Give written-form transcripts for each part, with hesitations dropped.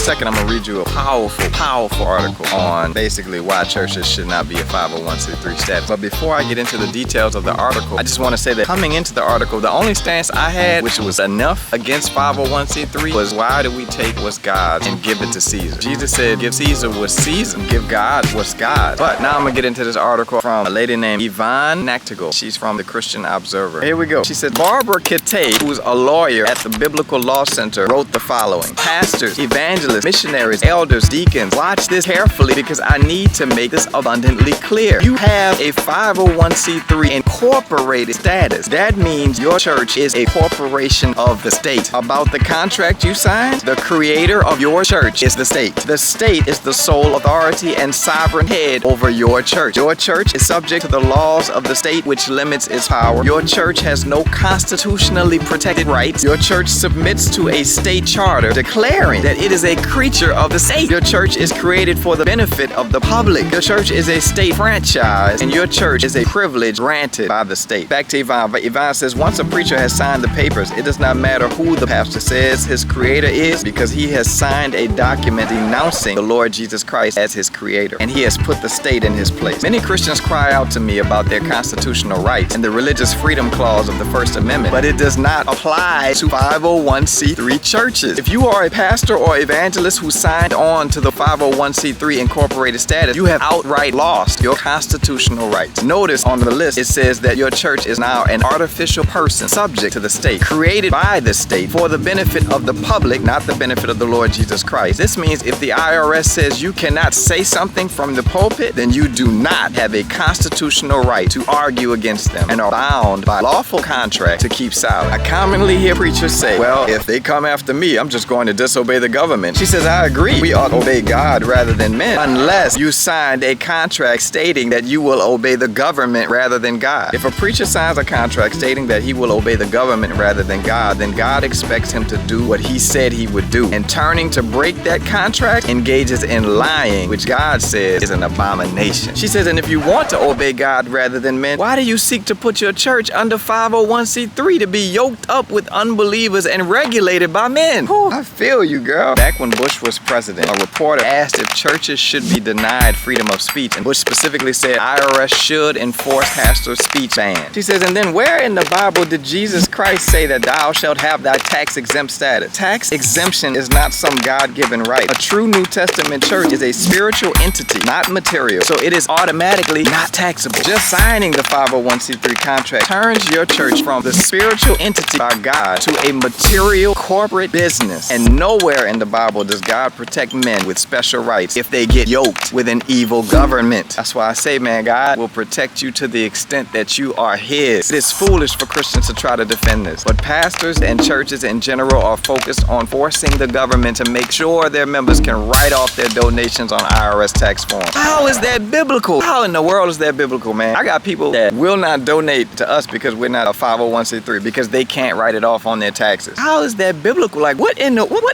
second, I'm going to read you a powerful article on basically why churches should not be a 501c3 status. But before I get into the details of the article, I just want to say that coming into the article, the only stance I had, which was enough against 501c3, was why do we take what's God's and give it to Caesar? Jesus said, give Caesar what's Caesar, give God what's God. But now I'm going to get into this article from a lady named Yvonne Nactigal. She's from the Christian Observer. Here we go. She said, Barbara Kittay, who's a lawyer at the Biblical Law Center, wrote the following. Pastors, evangelists, missionaries, elders, deacons, watch this carefully because I need to make this abundantly clear. You have a 501c3 incorporated status. That means your church is a corporation of the state. About the contract you signed, the creator of your church is the state. The state is the sole authority and sovereign head over your church. Your church is subject to the laws of the state, which limits its power. Your church has no constitutionally protected rights. Your church submits to a state charter declaring that it is a creature of the state. Your church is created for the benefit of the public. Your church is a state franchise, and your church is a privilege granted by the state. Back to Yvonne. Yvonne says, once a preacher has signed the papers, it does not matter who the pastor says his creator is, because he has signed a document denouncing the Lord Jesus Christ as his creator, and he has put the state in his place. Many Christians cry out to me about their constitutional rights and the religious freedom clause of the First Amendment, but it does not apply to 501c3 churches. If you are a pastor or evangelist who signed on to the 501c3 incorporated status, you have outright lost your constitutional rights. Notice on the list, it says that your church is now an artificial person subject to the state, created by the state for the benefit of the public, not the benefit of the Lord Jesus Christ. This means if the IRS says you cannot say something from the pulpit, then you do not have a constitutional right to argue against them and are bound by lawful contract to keep silent. I commonly hear preachers say, well, if they come after me, I'm just going to disobey the government. She says, I agree. We ought to obey God rather than men, unless you signed a contract stating that you will obey the government rather than God. If a preacher signs a contract stating that he will obey the government rather than God, then God expects him to do what he said he would do. And turning to break that contract engages in lying, which God says is an abomination. She says, and if you want to obey God rather than men, why do you seek to put your church under 501c3 to be yoked up with unbelievers and regulated by men? Whew, I feel you, girl. Back when Bush was president, a reporter asked if churches should be denied freedom of speech, and Bush specifically said IRS should enforce pastor speech ban. She says, and then where in the Bible did Jesus Christ say that thou shalt have thy tax exempt status? Tax exemption is not some God-given right. A true New Testament church is a spiritual entity, not material, so it is automatically not taxable. Just signing the 501c3 contract turns your church from the spiritual entity by God to a material corporate business. And nowhere in the Bible does God protect men with special rights if they get yoked with an evil government. That's why I say, man, God will protect you to the extent that you are His. It is foolish for Christians to try to defend this, but pastors and churches in general are focused on forcing the government to make sure their members can write off their donations on IRS tax forms. How is that biblical? How in the world is that biblical, man? I got people that will not donate to us because we're not a 501c3 because they can't write it off on their taxes. How is that biblical? Like, what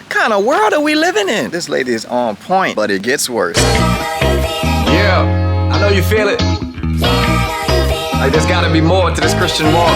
kind of world are we living in? This lady is on point, but it gets worse. Yeah, I know you feel it. Like, there's gotta be more to this Christian walk.